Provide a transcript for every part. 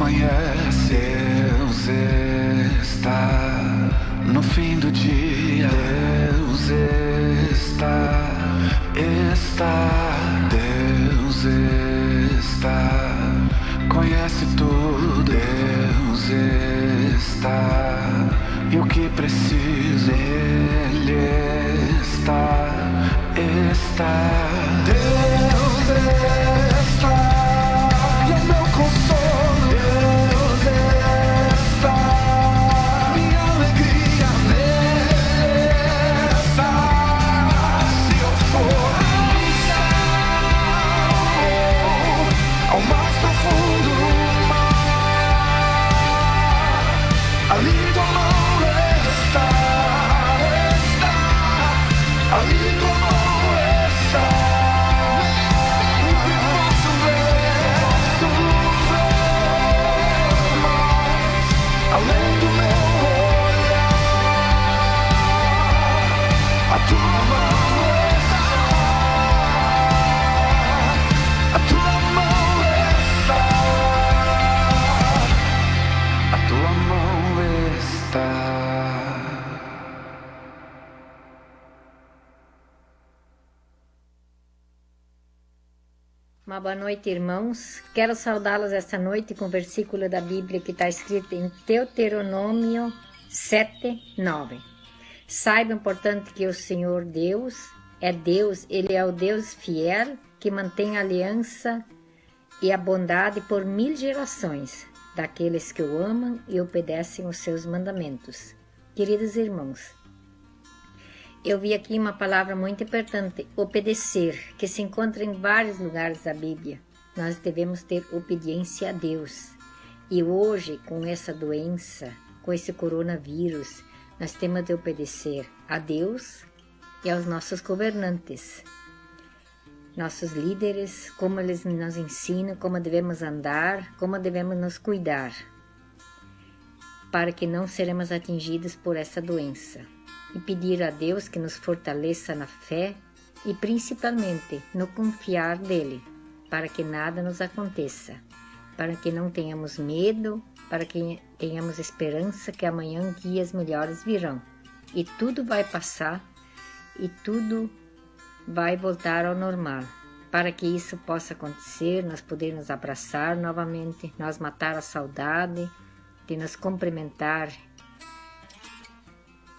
conhece. Deus está no fim do dia. Deus está. Deus está, conhece tudo. Deus está, e o que preciso Ele está. Deus está, e é meu consolo. Deus está, minha alegria nele está. Se eu for ao mais profundo mar, ali tua mão está, ali tua mão está. Posso ver mais além do meu olhar. A tua mão está, a tua mão está, a tua mão está. Uma boa noite, irmãos. Quero saudá-los esta noite com o versículo da Bíblia que está escrito em Deuteronômio 7:9. Saibam, portanto, que o Senhor Deus, Ele é o Deus fiel, que mantém a aliança e a bondade por 1000 gerações, daqueles que o amam e obedecem os seus mandamentos. Queridos irmãos, eu vi aqui uma palavra muito importante, obedecer, que se encontra em vários lugares da Bíblia. Nós devemos ter obediência a Deus. E hoje, com essa doença, com esse coronavírus, nós temos de obedecer a Deus e aos nossos governantes, nossos líderes, como eles nos ensinam, como devemos andar, como devemos nos cuidar, para que não seremos atingidos por essa doença. E pedir a Deus que nos fortaleça na fé e principalmente no confiar nele, para que nada nos aconteça, para que não tenhamos medo, para que tenhamos esperança que amanhã dias melhores virão. E tudo vai passar e tudo vai voltar ao normal. Para que isso possa acontecer, nós podermos abraçar novamente, nós matar a saudade de nos cumprimentar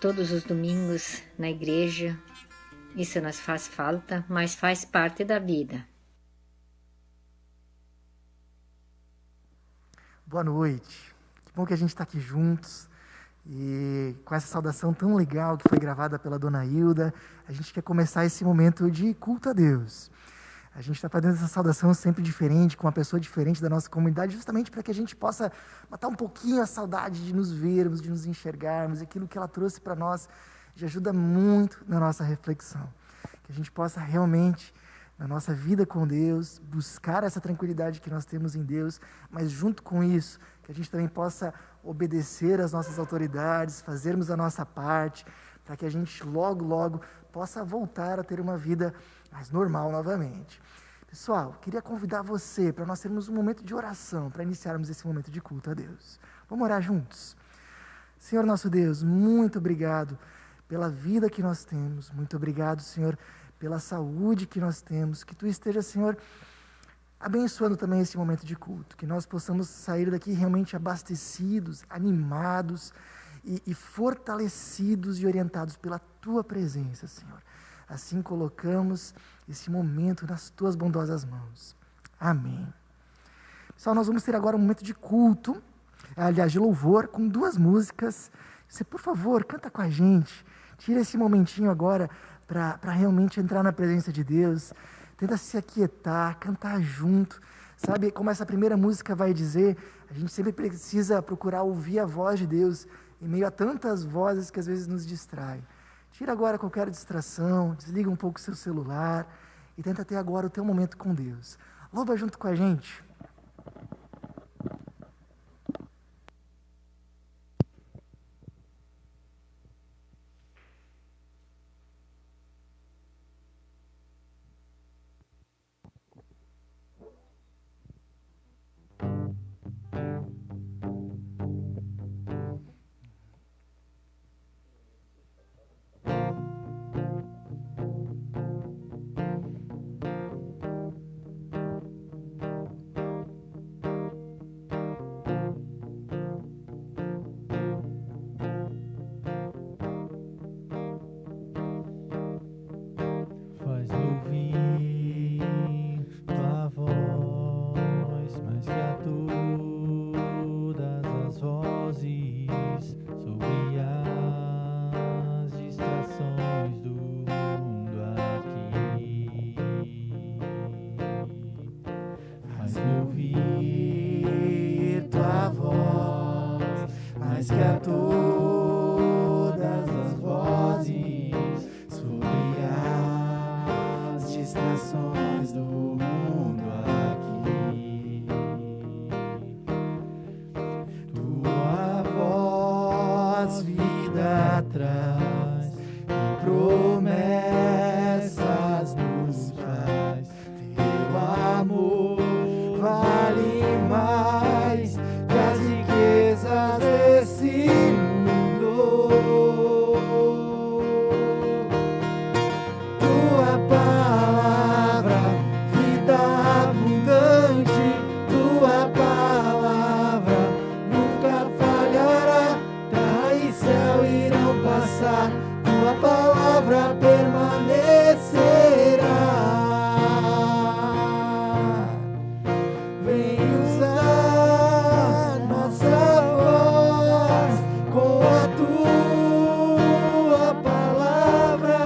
todos os domingos na igreja. Isso nos faz falta, mas faz parte da vida. Boa noite. Que bom que a gente está aqui juntos e com essa saudação tão legal que foi gravada pela Dona Hilda, a gente quer começar esse momento de culto a Deus. A gente está fazendo essa saudação sempre diferente, com uma pessoa diferente da nossa comunidade, justamente para que a gente possa matar um pouquinho a saudade de nos vermos, de nos enxergarmos. Aquilo que ela trouxe para nós já ajuda muito na nossa reflexão. Que a gente possa realmente, na nossa vida com Deus, buscar essa tranquilidade que nós temos em Deus, mas junto com isso, que a gente também possa obedecer às nossas autoridades, fazermos a nossa parte, para que a gente logo possa voltar a ter uma vida mais normal novamente. Pessoal, queria convidar você para nós termos um momento de oração, para iniciarmos esse momento de culto a Deus. Vamos orar juntos? Senhor nosso Deus, muito obrigado pela vida que nós temos, muito obrigado, Senhor, pela saúde que nós temos, que Tu esteja, Senhor, abençoando também esse momento de culto, que nós possamos sair daqui realmente abastecidos, animados e fortalecidos e orientados pela Tua presença, Senhor. Assim colocamos esse momento nas Tuas bondosas mãos. Amém. Pessoal, nós vamos ter agora um momento de culto, aliás, de louvor, com 2 músicas. Você, por favor, canta com a gente. Tira esse momentinho agora para realmente entrar na presença de Deus. Tenta se aquietar, cantar junto. Sabe, como essa primeira música vai dizer, a gente sempre precisa procurar ouvir a voz de Deus em meio a tantas vozes que às vezes nos distraem. Tira agora qualquer distração, desliga um pouco o seu celular e tenta ter agora o teu momento com Deus. Louva junto com a gente. faz-me ouvir tua voz, mais que a todas as vozes, sobre as distrações do mundo aqui. Tua voz vida traz e promessas nos faz. Teu amor vale mais que as riquezas desse mundo. Tua palavra, vida abundante, tua palavra nunca falhará. Terra e céu irão passar, tua palavra permanecerá. Vem usar nossa voz com a tua palavra,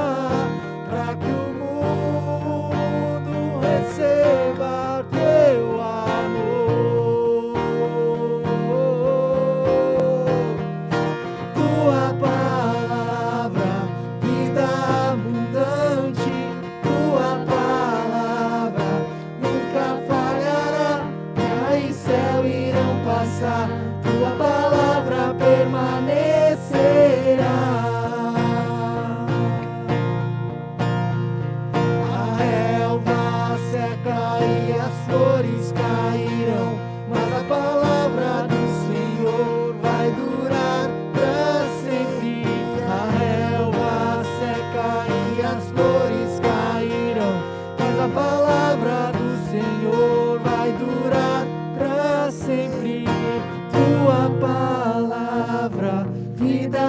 para que o mundo receba teu amor. Tua palavra, vida abundante, tua palavra nunca falhará. Terra e céu irão passar, tua palavra permanecerá. A relva seca e as flores cairão, mas a palavra do Senhor vai durar para sempre. A relva seca e as flores cairão, mas a palavra do Senhor vai durar para sempre. Tua palavra, vida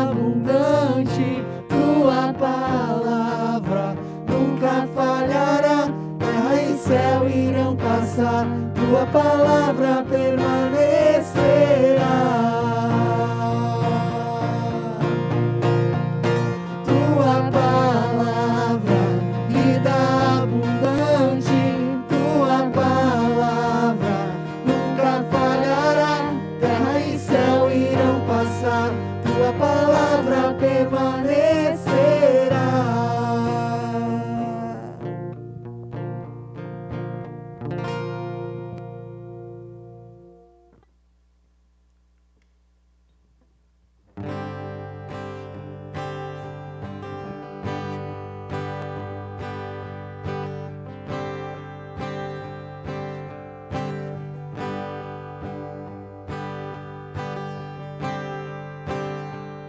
abundante, tua palavra nunca falhará. Terra e céu irão passar, tua palavra permanecerá. Tua palavra, vida abundante, tua palavra nunca falhará. Terra e céu irão passar, tua palavra permanecerá.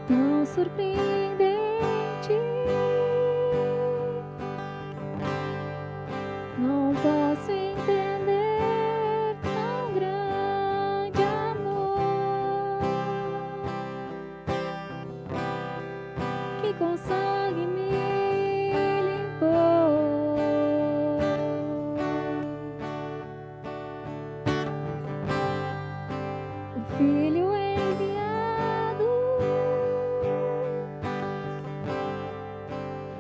Tão surpreendente, não posso entender tão grande amor que com sangue me limpou. O Filho enviado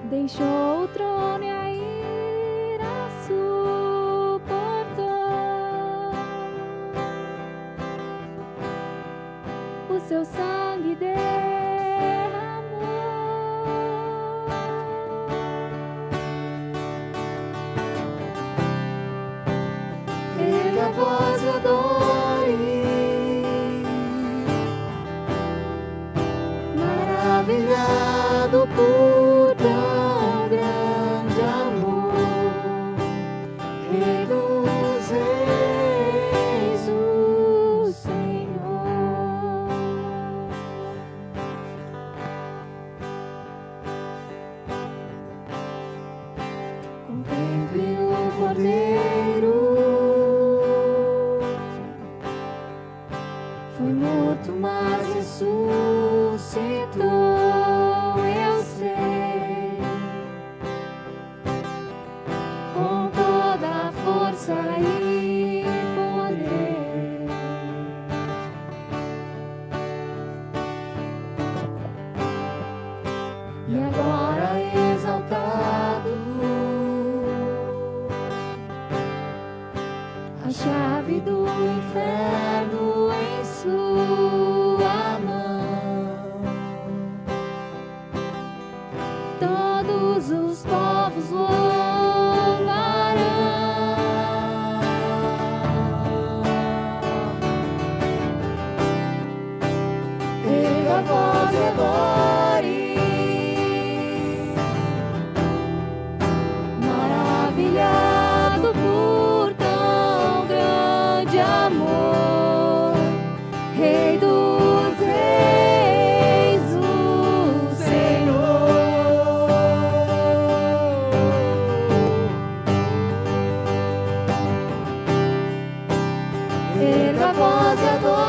deixou o trono e a ira suportou. O seu sangue derramou. Ele a voz adore, maravilhado por tão grande amor. Rei dos reis, o Senhor. chave do inferno em sua mão. Todos os povos louvarão. Erga a voz e adore, Maravilhado por tão grande amor, Rei dos Reis, o Senhor. erga a voz e adore,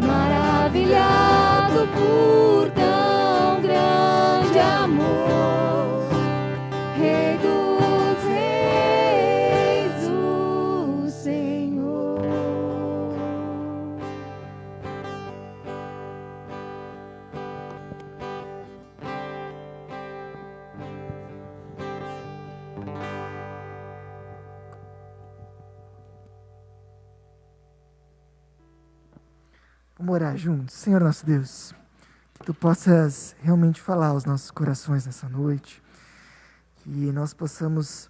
Maravilhado por tão grande amor, Rei dos Reis, o Senhor. Vamos orar juntos. Senhor nosso Deus, que Tu possas realmente falar aos nossos corações nessa noite, que nós possamos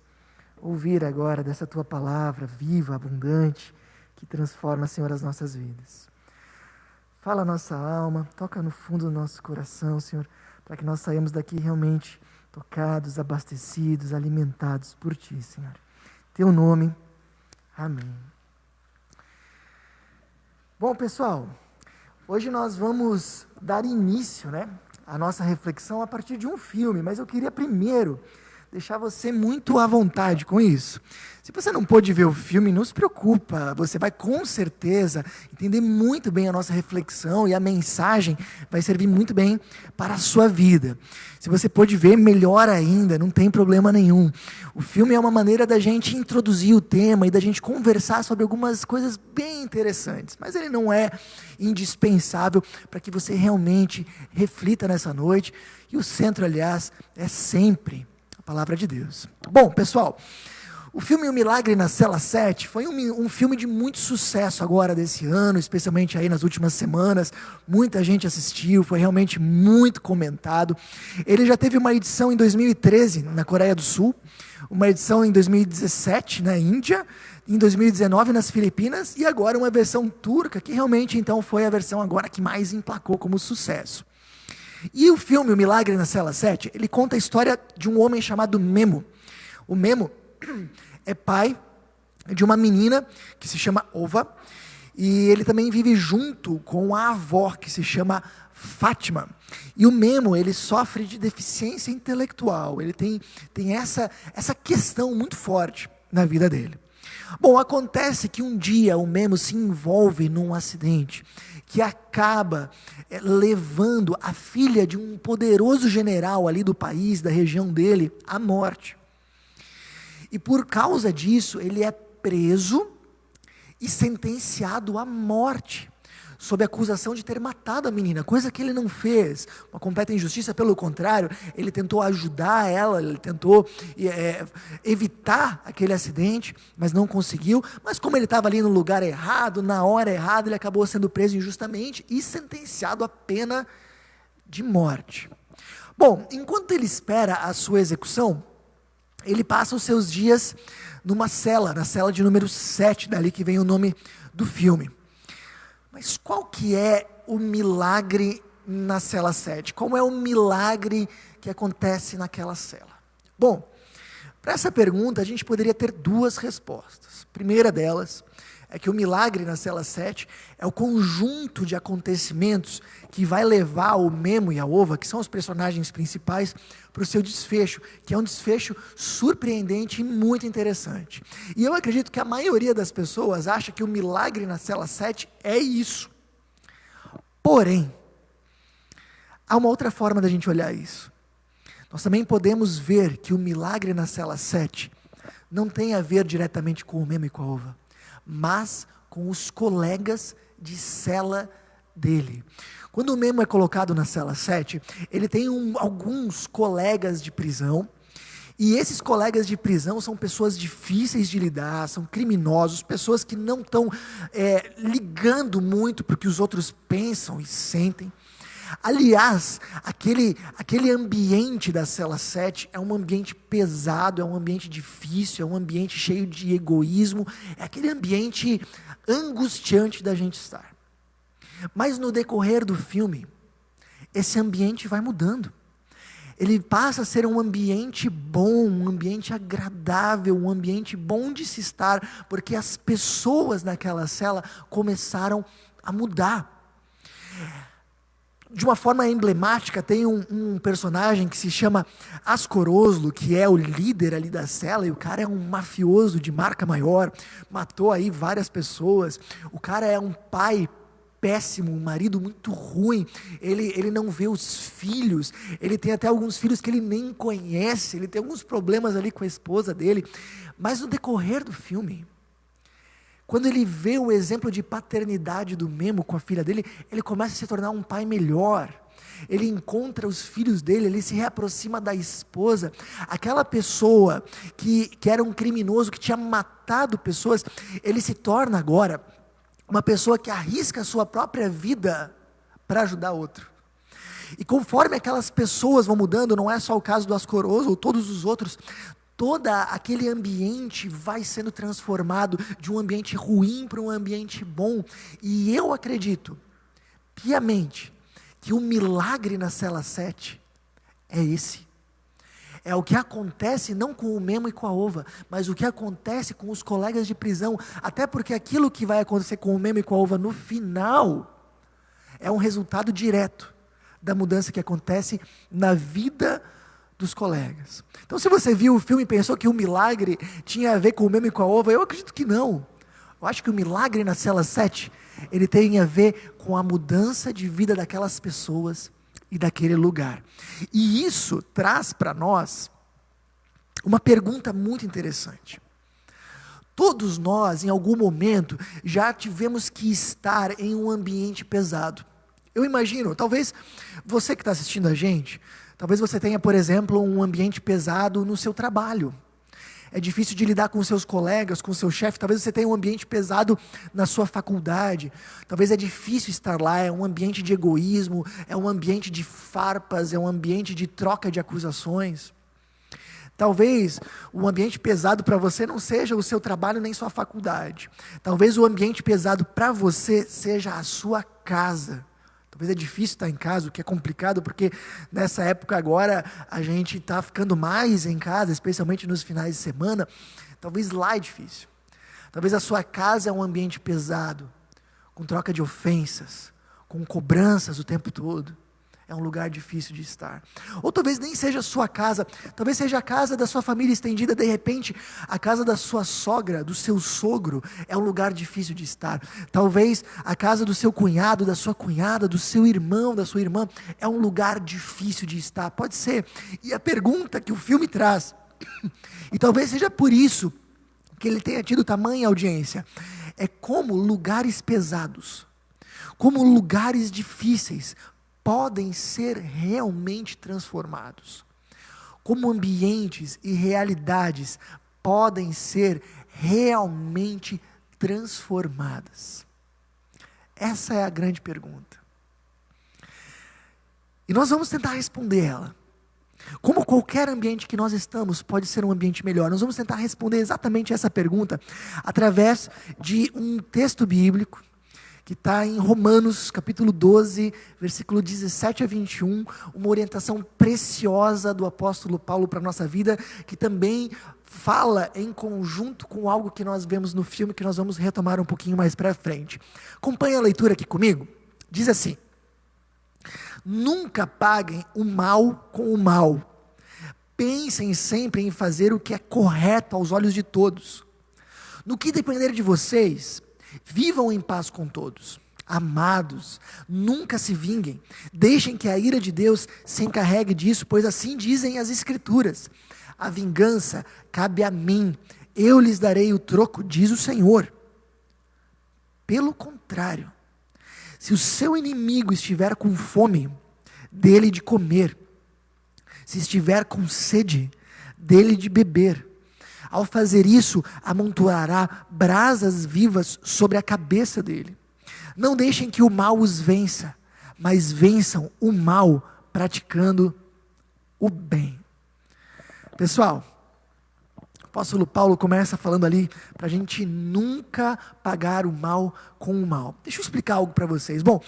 ouvir agora dessa Tua palavra viva, abundante, que transforma, Senhor, as nossas vidas. Fala a nossa alma, toca no fundo do nosso coração, Senhor, para que nós saímos daqui realmente tocados, abastecidos, alimentados por Ti, Senhor. Em Teu nome, amém. Bom, pessoal, hoje nós vamos dar início, à nossa reflexão a partir de um filme, mas eu queria primeiro deixar você muito à vontade com isso. Se você não pôde ver o filme, não se preocupa, você vai com certeza entender muito bem a nossa reflexão e a mensagem vai servir muito bem para a sua vida. Se você pôde ver, melhor ainda, não tem problema nenhum. O filme é uma maneira da gente introduzir o tema e da gente conversar sobre algumas coisas bem interessantes, mas ele não é indispensável para que você realmente reflita nessa noite, e o centro, aliás, é sempre a palavra de Deus. Bom, pessoal, o filme O Milagre na Cela 7 foi um filme de muito sucesso agora desse ano, especialmente aí nas últimas semanas. Muita gente assistiu, foi realmente muito comentado. Ele já teve uma edição em 2013 na Coreia do Sul, uma edição em 2017 na Índia, em 2019 nas Filipinas e agora uma versão turca, que realmente então foi a versão agora que mais emplacou como sucesso. E o filme O Milagre na Cela 7, ele conta a história de um homem chamado Memo. O Memo é pai de uma menina que se chama Ova, e ele também vive junto com a avó, que se chama Fátima. E o Memo, ele sofre de deficiência intelectual, ele tem essa questão muito forte na vida dele. Bom, acontece que um dia o Memo se envolve num acidente que acaba levando a filha de um poderoso general ali do país, da região dele, à morte. E por causa disso, ele é preso e sentenciado à morte, sob a acusação de ter matado a menina, coisa que ele não fez, uma completa injustiça. Pelo contrário, ele tentou ajudar ela, ele tentou evitar aquele acidente, mas não conseguiu. Mas como ele estava ali no lugar errado, na hora errada, ele acabou sendo preso injustamente e sentenciado à pena de morte. Bom, enquanto ele espera a sua execução, ele passa os seus dias numa cela, na cela de número 7, dali que vem o nome do filme. Mas qual que é o milagre na cela 7? Qual é o milagre que acontece naquela cela? Bom, para essa pergunta a gente poderia ter duas respostas. A primeira delas é que o milagre na cela 7 é o conjunto de acontecimentos que vai levar o Memo e a Ova, que são os personagens principais, para o seu desfecho, que é um desfecho surpreendente e muito interessante. E eu acredito que a maioria das pessoas acha que o milagre na cela 7 é isso. Porém, há uma outra forma da gente olhar isso. Nós também podemos ver que o milagre na cela 7 não tem a ver diretamente com o Memo e com a Ova, mas com os colegas de cela dele. Quando o Memo é colocado na cela 7, ele tem alguns colegas de prisão, E esses colegas de prisão são pessoas difíceis de lidar, são criminosos, pessoas que não estão ligando muito para o que os outros pensam e sentem. Aliás, aquele ambiente da cela 7 é um ambiente pesado, é um ambiente difícil, é um ambiente cheio de egoísmo, é aquele ambiente angustiante da gente estar. Mas no decorrer do filme, esse ambiente vai mudando. Ele passa a ser um ambiente bom, um ambiente agradável, um ambiente bom de se estar, porque as pessoas naquela cela começaram a mudar. De uma forma emblemática, tem um personagem que se chama Ascoroslo, que é o líder ali da cela, e o cara é um mafioso de marca maior, matou aí várias pessoas, o cara é um pai péssimo, um marido muito ruim, ele não vê os filhos, ele tem até alguns filhos que ele nem conhece, ele tem alguns problemas ali com a esposa dele, mas no decorrer do filme, quando ele vê o exemplo de paternidade do Memo com a filha dele, ele começa a se tornar um pai melhor. Ele encontra os filhos dele, ele se reaproxima da esposa. Aquela pessoa que era um criminoso, que tinha matado pessoas, ele se torna agora uma pessoa que arrisca a sua própria vida para ajudar outro. E conforme aquelas pessoas vão mudando, não é só o caso do Ascoroso ou todos os outros, todo aquele ambiente vai sendo transformado de um ambiente ruim para um ambiente bom. E eu acredito, piamente, que o milagre na cela 7 é esse. É o que acontece não com o Memo e com a Ova, mas o que acontece com os colegas de prisão. Até porque aquilo que vai acontecer com o Memo e com a Ova no final é um resultado direto da mudança que acontece na vida dos colegas. Então, se você viu o filme e pensou que o milagre tinha a ver com o Memo e com a Ova, eu acredito que não. Eu acho que o milagre na cela 7, ele tem a ver com a mudança de vida daquelas pessoas e daquele lugar. E isso traz para nós uma pergunta muito interessante. Todos nós, em algum momento, já tivemos que estar em um ambiente pesado. Eu imagino, talvez você que está assistindo a gente, talvez você tenha, por exemplo, um ambiente pesado no seu trabalho. É difícil de lidar com seus colegas, com seu chefe. Talvez você tenha um ambiente pesado na sua faculdade. Talvez é difícil estar lá. É um ambiente de egoísmo, é um ambiente de farpas, é um ambiente de troca de acusações. Talvez o ambiente pesado para você não seja o seu trabalho nem sua faculdade. Talvez o ambiente pesado para você seja a sua casa. Talvez é difícil estar em casa, o que é complicado, porque nessa época agora a gente está ficando mais em casa, especialmente nos finais de semana. Talvez lá é difícil. Talvez a sua casa é um ambiente pesado, com troca de ofensas, com cobranças o tempo todo. É um lugar difícil de estar. Ou talvez nem seja a sua casa, talvez seja a casa da sua família estendida, de repente a casa da sua sogra, do seu sogro, é um lugar difícil de estar. Talvez a casa do seu cunhado, da sua cunhada, do seu irmão, da sua irmã, é um lugar difícil de estar. Pode ser. E a pergunta que o filme traz, e talvez seja por isso que ele tenha tido tamanha audiência, é como lugares pesados, como lugares difíceis, podem ser realmente transformados. Como ambientes e realidades podem ser realmente transformadas. Essa é a grande pergunta. E nós vamos tentar responder ela. Como qualquer ambiente que nós estamos pode ser um ambiente melhor. Nós vamos tentar responder exatamente essa pergunta através de um texto bíblico que está em Romanos, capítulo 12, versículo 17 a 21, uma orientação preciosa do apóstolo Paulo para a nossa vida, que também fala em conjunto com algo que nós vemos no filme, que nós vamos retomar um pouquinho mais para frente. Acompanhe a leitura aqui comigo. Diz assim: nunca paguem o mal com o mal. Pensem sempre em fazer o que é correto aos olhos de todos. No que depender de vocês, vivam em paz com todos. Amados, nunca se vinguem. Deixem que a ira de Deus se encarregue disso, pois assim dizem as Escrituras. A vingança cabe a mim. Eu lhes darei o troco, diz o Senhor. Pelo contrário, se o seu inimigo estiver com fome, dê-lhe de comer. Se estiver com sede, dele de beber. Ao fazer isso, amontoará brasas vivas sobre a cabeça dele. Não deixem que o mal os vença, mas vençam o mal praticando o bem. Pessoal, o apóstolo Paulo começa falando ali para a gente nunca pagar o mal com o mal. Deixa eu explicar algo para vocês. Bom,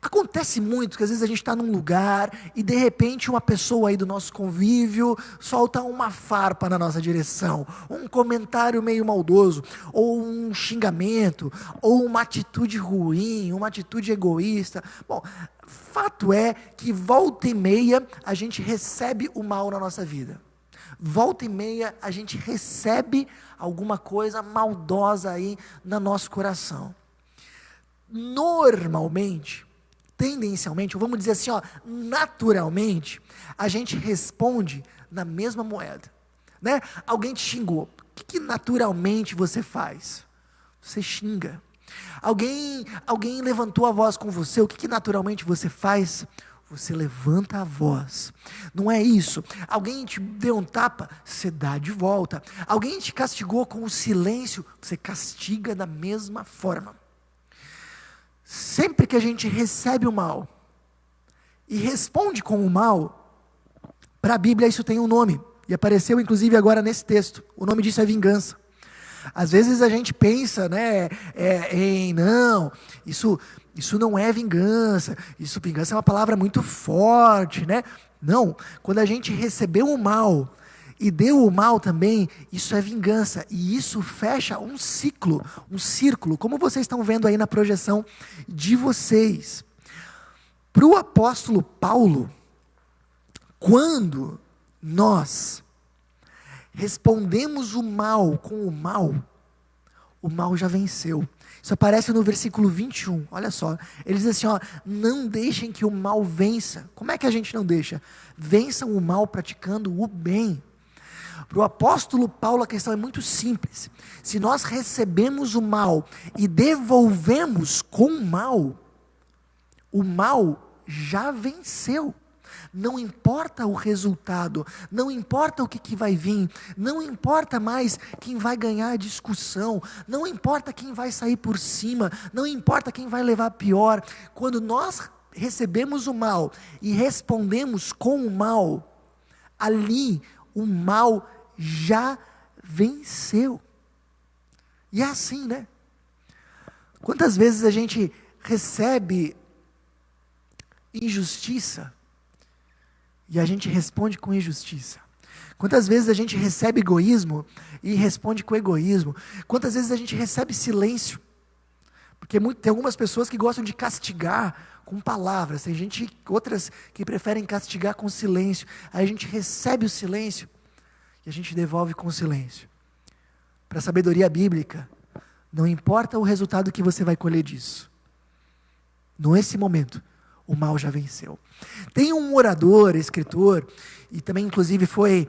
acontece muito que às vezes a gente está num lugar e de repente uma pessoa aí do nosso convívio solta uma farpa na nossa direção, um comentário meio maldoso, ou um xingamento, ou uma atitude ruim, uma atitude egoísta. Bom, fato é que volta e meia a gente recebe o mal na nossa vida. Volta e meia a gente recebe alguma coisa maldosa aí no nosso coração. Normalmente, tendencialmente, ou vamos dizer assim, naturalmente, a gente responde na mesma moeda, né? Alguém te xingou, o que naturalmente você faz? Você xinga. Alguém levantou a voz com você, o que naturalmente você faz? Você levanta a voz. Não é isso? Alguém te deu um tapa, você dá de volta. Alguém te castigou com o silêncio, você castiga da mesma forma. Sempre que a gente recebe o mal e responde com o mal, para a Bíblia isso tem um nome, e apareceu inclusive agora nesse texto. O nome disso é vingança. Às vezes a gente pensa, né, não, isso não é vingança, vingança é uma palavra muito forte, né? Não, quando a gente recebeu o mal e deu o mal também, isso é vingança, e isso fecha um círculo, como vocês estão vendo aí na projeção de vocês. Para o apóstolo Paulo, quando nós respondemos o mal com o mal já venceu. Isso aparece no versículo 21, olha só. Ele diz assim, não deixem que o mal vença. Como é que a gente não deixa? Vençam o mal praticando o bem. Para o apóstolo Paulo a questão é muito simples. Se nós recebemos o mal e devolvemos com o mal já venceu. Não importa o resultado, não importa o que vai vir, não importa mais quem vai ganhar a discussão, não importa quem vai sair por cima, não importa quem vai levar pior. Quando nós recebemos o mal e respondemos com o mal, ali o mal já venceu. E é assim, né? Quantas vezes a gente recebe injustiça e a gente responde com injustiça? Quantas vezes a gente recebe egoísmo e responde com egoísmo? Quantas vezes a gente recebe silêncio? Porque tem algumas pessoas que gostam de castigar com palavras, tem outras que preferem castigar com silêncio. Aí a gente recebe o silêncio e a gente devolve com silêncio. Para a sabedoria bíblica, não importa o resultado que você vai colher disso. Nesse momento, o mal já venceu. Tem um orador, escritor, e também inclusive foi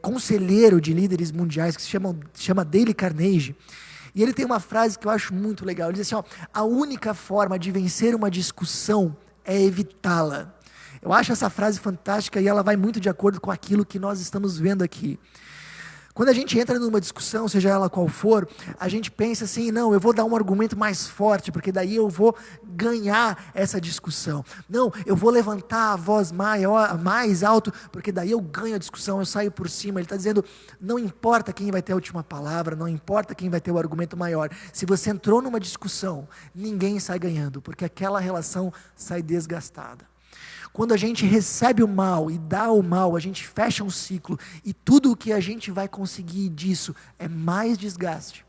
conselheiro de líderes mundiais, que se chama Dale Carnegie, e ele tem uma frase que eu acho muito legal. Ele diz assim, a única forma de vencer uma discussão é evitá-la. Eu acho essa frase fantástica e ela vai muito de acordo com aquilo que nós estamos vendo aqui. Quando a gente entra numa discussão, seja ela qual for, a gente pensa assim, não, eu vou dar um argumento mais forte, porque daí eu vou ganhar essa discussão. Não, eu vou levantar a voz mais alto, porque daí eu ganho a discussão, eu saio por cima. Ele está dizendo, não importa quem vai ter a última palavra, não importa quem vai ter o argumento maior. Se você entrou numa discussão, ninguém sai ganhando, porque aquela relação sai desgastada. Quando a gente recebe o mal e dá o mal, a gente fecha um ciclo, e tudo o que a gente vai conseguir disso é mais desgaste,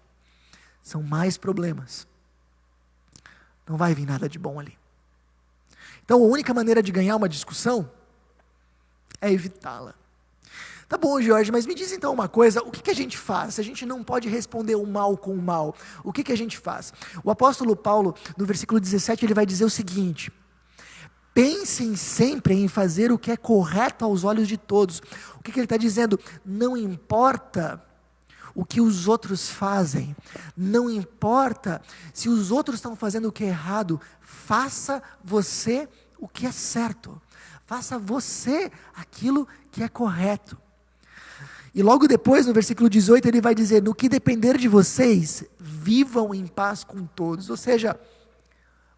são mais problemas. Não vai vir nada de bom ali. Então a única maneira de ganhar uma discussão é evitá-la. Tá bom, Jorge, mas me diz então uma coisa, o que a gente faz? Se a gente não pode responder o mal com o mal, o que a gente faz? O apóstolo Paulo, no versículo 17, ele vai dizer o seguinte: pensem sempre em fazer o que é correto aos olhos de todos. O que ele está dizendo? Não importa o que os outros fazem, não importa se os outros estão fazendo o que é errado, faça você o que é certo, faça você aquilo que é correto. E logo depois, no versículo 18, ele vai dizer: no que depender de vocês, vivam em paz com todos. Ou seja,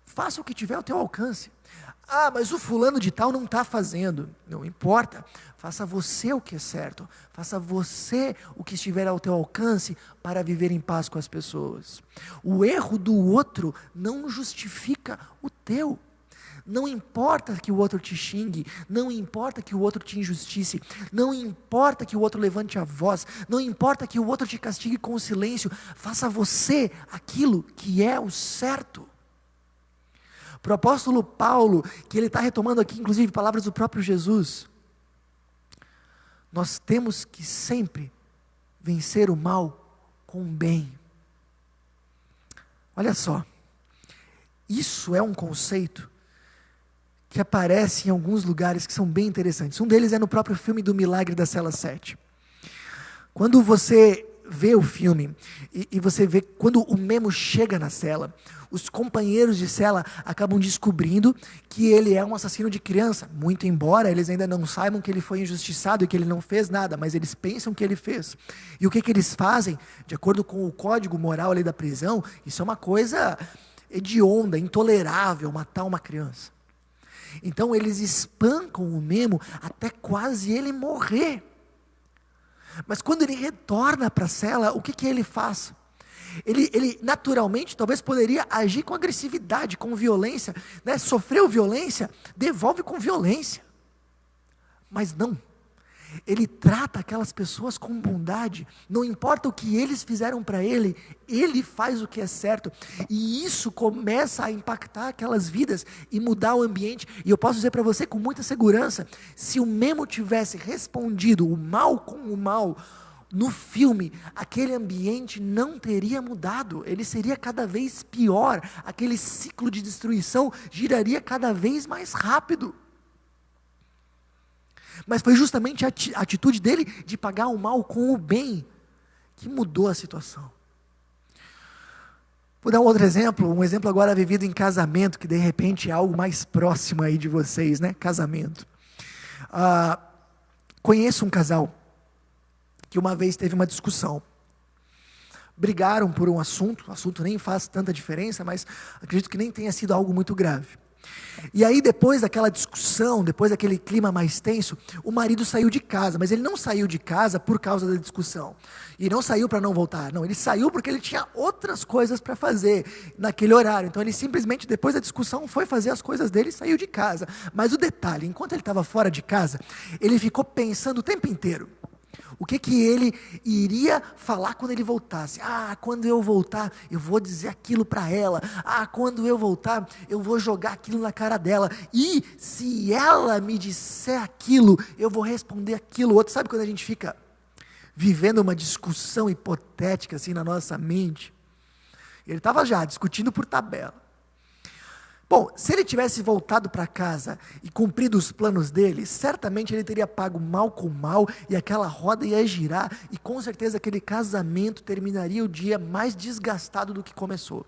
faça o que tiver ao teu alcance. Ah, mas o fulano de tal não está fazendo. Não importa. Faça você o que é certo. Faça você o que estiver ao teu alcance para viver em paz com as pessoas. O erro do outro não justifica o teu. Não importa que o outro te xingue, não importa que o outro te injustice, não importa que o outro levante a voz, não importa que o outro te castigue com o silêncio, faça você aquilo que é o certo. Para o apóstolo Paulo, que ele está retomando aqui, inclusive, palavras do próprio Jesus, nós temos que sempre vencer o mal com o bem. Olha só, isso é um conceito que aparece em alguns lugares que são bem interessantes. Um deles é no próprio filme do Milagre da Cela 7. Quando você vê o filme, e você vê quando o Memo chega na cela, os companheiros de cela acabam descobrindo que ele é um assassino de criança, muito embora eles ainda não saibam que ele foi injustiçado e que ele não fez nada, mas eles pensam que ele fez. E o que eles fazem? De acordo com o código moral ali da prisão, isso é uma coisa hedionda, intolerável, matar uma criança. Então eles espancam o Memo até quase ele morrer. Mas quando ele retorna para a cela, o que ele faz? Ele naturalmente talvez poderia agir com agressividade, com violência, né? Sofreu violência, devolve com violência. Mas não. Ele trata aquelas pessoas com bondade, não importa o que eles fizeram para ele, ele faz o que é certo, e isso começa a impactar aquelas vidas e mudar o ambiente. E eu posso dizer para você com muita segurança, se o Memo tivesse respondido o mal com o mal, no filme, aquele ambiente não teria mudado, ele seria cada vez pior, aquele ciclo de destruição giraria cada vez mais rápido. Mas foi justamente a atitude dele de pagar o mal com o bem que mudou a situação. Vou dar um outro exemplo, um exemplo agora vivido em casamento, que de repente é algo mais próximo aí de vocês, né? Casamento. Conheço um casal que uma vez teve uma discussão. Brigaram por um assunto, o assunto nem faz tanta diferença, mas acredito que nem tenha sido algo muito grave. E aí depois daquela discussão, depois daquele clima mais tenso, o marido saiu de casa, mas ele não saiu de casa por causa da discussão, e não saiu para não voltar, não, ele saiu porque ele tinha outras coisas para fazer naquele horário, então ele simplesmente depois da discussão foi fazer as coisas dele e saiu de casa. Mas o detalhe, enquanto ele estava fora de casa, ele ficou pensando o tempo inteiro, o que ele iria falar quando ele voltasse? Quando eu voltar, eu vou dizer aquilo para ela. Quando eu voltar, eu vou jogar aquilo na cara dela. E se ela me disser aquilo, eu vou responder aquilo outro. Sabe quando a gente fica vivendo uma discussão hipotética assim na nossa mente? Ele estava já discutindo por tabela. Bom, se ele tivesse voltado para casa e cumprido os planos dele, certamente ele teria pago mal com mal e aquela roda ia girar e com certeza aquele casamento terminaria o dia mais desgastado do que começou.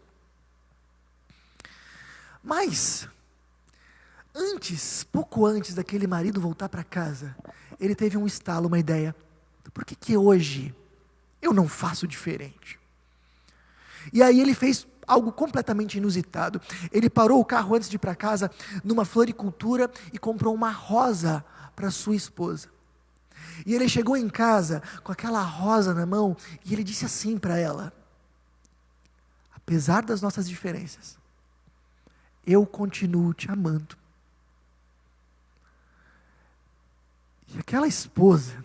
Mas, pouco antes daquele marido voltar para casa, ele teve um estalo, uma ideia. Por que hoje eu não faço diferente? E aí ele fez algo completamente inusitado. Ele parou o carro antes de ir para casa, numa floricultura, e comprou uma rosa para sua esposa. E ele chegou em casa com aquela rosa na mão, e ele disse assim para ela: apesar das nossas diferenças, eu continuo te amando. E aquela esposa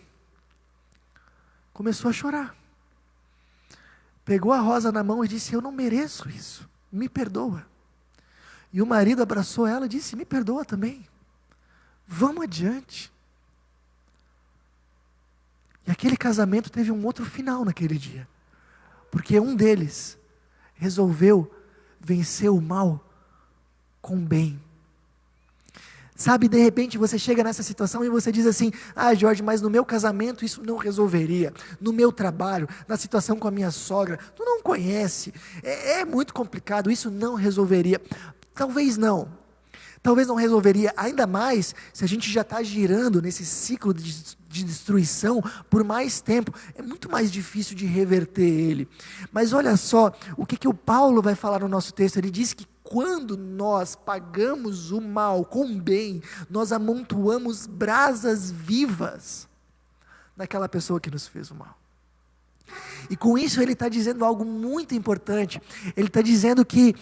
começou a chorar. Pegou a rosa na mão e disse: eu não mereço isso, me perdoa. E o marido abraçou ela e disse: me perdoa também, vamos adiante. E aquele casamento teve um outro final naquele dia, porque um deles resolveu vencer o mal com o bem. Sabe, de repente você chega nessa situação e você diz assim: Jorge, mas no meu casamento isso não resolveria, no meu trabalho, na situação com a minha sogra, tu não conhece, é muito complicado, isso não resolveria. Talvez não, Talvez não resolveria, ainda mais se a gente já está girando nesse ciclo de destruição por mais tempo. É muito mais difícil de reverter ele. Mas olha só, o que o Paulo vai falar no nosso texto. Ele diz que quando nós pagamos o mal com o bem, nós amontoamos brasas vivas naquela pessoa que nos fez o mal. E com isso ele está dizendo algo muito importante. Ele está dizendo que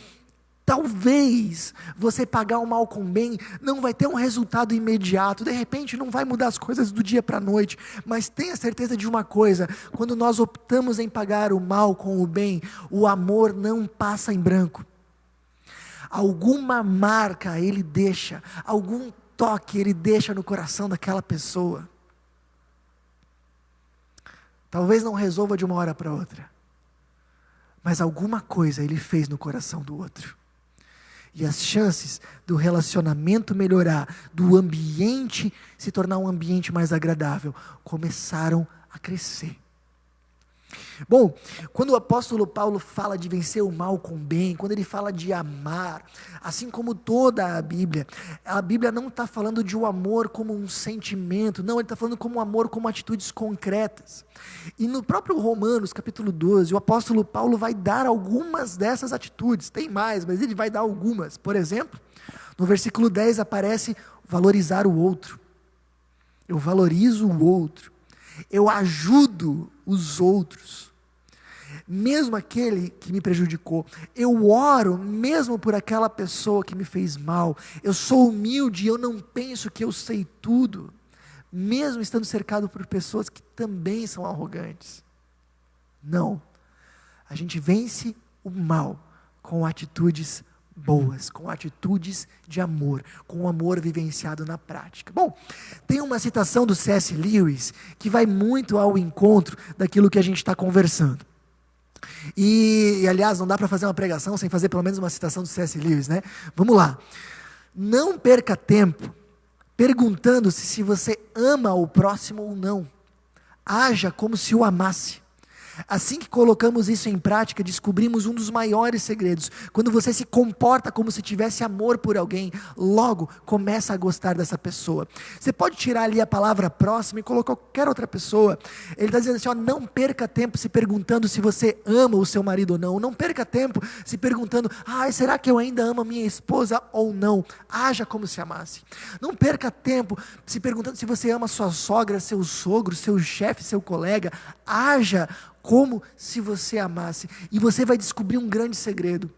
talvez você pagar o mal com o bem não vai ter um resultado imediato, de repente não vai mudar as coisas do dia para a noite, mas tenha certeza de uma coisa: quando nós optamos em pagar o mal com o bem, o amor não passa em branco. Alguma marca ele deixa, algum toque ele deixa no coração daquela pessoa. Talvez não resolva de uma hora para outra, mas alguma coisa ele fez no coração do outro. E as chances do relacionamento melhorar, do ambiente se tornar um ambiente mais agradável, começaram a crescer. Bom, quando o apóstolo Paulo fala de vencer o mal com o bem, quando ele fala de amar, assim como toda a Bíblia não está falando de um amor como um sentimento, não, ele está falando como um amor como atitudes concretas. E no próprio Romanos, capítulo 12, o apóstolo Paulo vai dar algumas dessas atitudes, tem mais, mas ele vai dar algumas. Por exemplo, no versículo 10 aparece valorizar o outro. Eu valorizo o outro. Eu ajudo os outros, mesmo aquele que me prejudicou. Eu oro mesmo por aquela pessoa que me fez mal. Eu sou humilde e eu não penso que eu sei tudo, mesmo estando cercado por pessoas que também são arrogantes. Não, a gente vence o mal com atitudes boas, com atitudes de amor, com o amor vivenciado na prática. Bom, tem uma citação do C.S. Lewis que vai muito ao encontro daquilo que a gente está conversando. E aliás, não dá para fazer uma pregação sem fazer pelo menos uma citação do C.S. Lewis, né? Vamos lá. Não perca tempo perguntando-se se você ama o próximo ou não. Haja como se o amasse. Assim que colocamos isso em prática, descobrimos um dos maiores segredos. Quando você se comporta como se tivesse amor por alguém, logo começa a gostar dessa pessoa. Você pode tirar ali a palavra próximo e colocar qualquer outra pessoa. Ele está dizendo assim, ó, não perca tempo se perguntando se você ama o seu marido ou não. Não perca tempo se perguntando, será que eu ainda amo a minha esposa ou não? Haja como se amasse. Não perca tempo se perguntando se você ama sua sogra, seu sogro, seu chefe, seu colega. Haja como se você amasse. E você vai descobrir um grande segredo.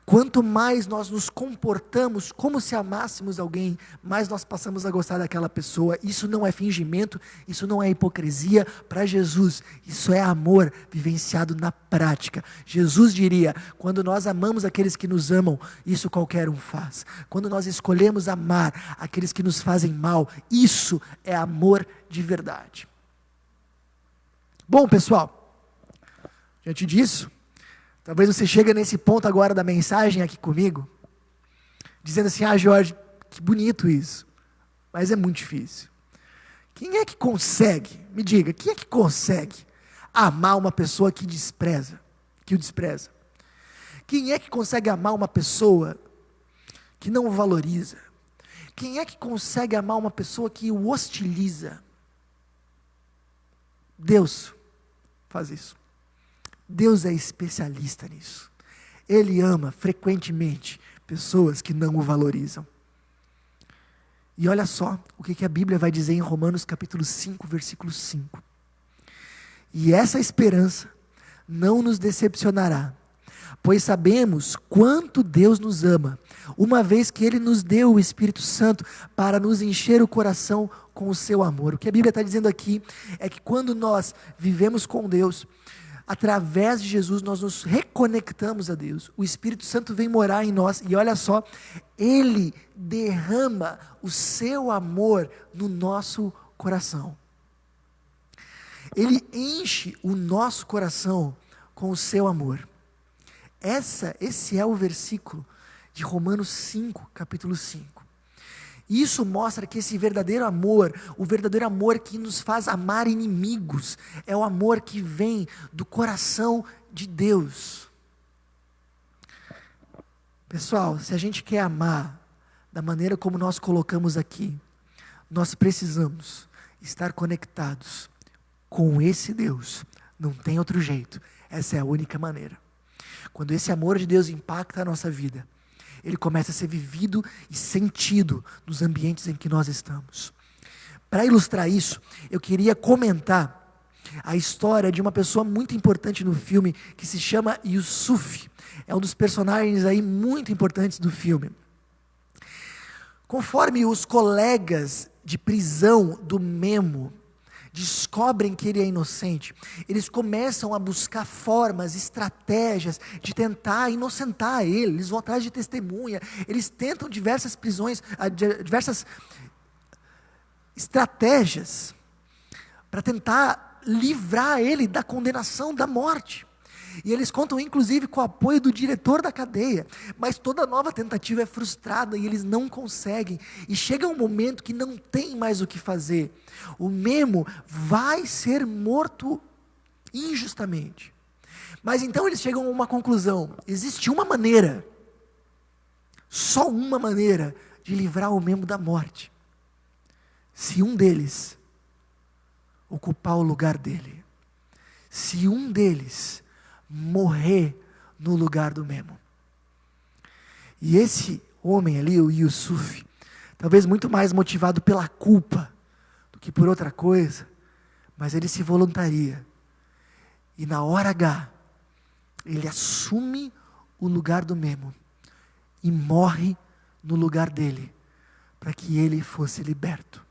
Quanto mais nós nos comportamos como se amássemos alguém, mais nós passamos a gostar daquela pessoa. Isso não é fingimento, isso não é hipocrisia. Para Jesus, isso é amor vivenciado na prática. Jesus diria, quando nós amamos aqueles que nos amam, isso qualquer um faz. Quando nós escolhemos amar aqueles que nos fazem mal, isso é amor de verdade. Bom, pessoal, diante disso, talvez você chegue nesse ponto agora da mensagem aqui comigo, dizendo assim, Jorge, que bonito isso, mas é muito difícil. Quem é que consegue, me diga, quem é que consegue amar uma pessoa que o despreza? Quem é que consegue amar uma pessoa que não o valoriza? Quem é que consegue amar uma pessoa que o hostiliza? Deus faz isso. Deus é especialista nisso. Ele ama frequentemente pessoas que não o valorizam. E olha só o que a Bíblia vai dizer em Romanos capítulo 5, versículo 5. E essa esperança não nos decepcionará, pois sabemos quanto Deus nos ama, uma vez que Ele nos deu o Espírito Santo para nos encher o coração com o seu amor. O que a Bíblia está dizendo aqui é que quando nós vivemos com Deus, através de Jesus nós nos reconectamos a Deus, o Espírito Santo vem morar em nós, e olha só, Ele derrama o seu amor no nosso coração. Ele enche o nosso coração com o seu amor. Esse é o versículo de Romanos 5, capítulo 5. Isso mostra que esse verdadeiro amor, o verdadeiro amor que nos faz amar inimigos, é o amor que vem do coração de Deus. Pessoal, se a gente quer amar da maneira como nós colocamos aqui, nós precisamos estar conectados com esse Deus. Não tem outro jeito. Essa é a única maneira. Quando esse amor de Deus impacta a nossa vida, ele começa a ser vivido e sentido nos ambientes em que nós estamos. Para ilustrar isso, eu queria comentar a história de uma pessoa muito importante no filme, que se chama Yusuf. É um dos personagens aí muito importantes do filme. Conforme os colegas de prisão do Memo descobrem que ele é inocente, eles começam a buscar formas, estratégias de tentar inocentar ele. Eles vão atrás de testemunha, eles tentam diversas estratégias para tentar livrar ele da condenação da morte. E eles contam inclusive com o apoio do diretor da cadeia, mas toda nova tentativa é frustrada e eles não conseguem, e chega um momento que não tem mais o que fazer. O Memo vai ser morto injustamente, mas então eles chegam a uma conclusão: existe uma maneira, só uma maneira de livrar o Memo da morte, se um deles ocupar o lugar dele, se um deles morrer no lugar do Memo. E esse homem ali, o Yusuf, talvez muito mais motivado pela culpa do que por outra coisa, mas ele se voluntaria, e na hora H, ele assume o lugar do Memo, e morre no lugar dele, para que ele fosse liberto.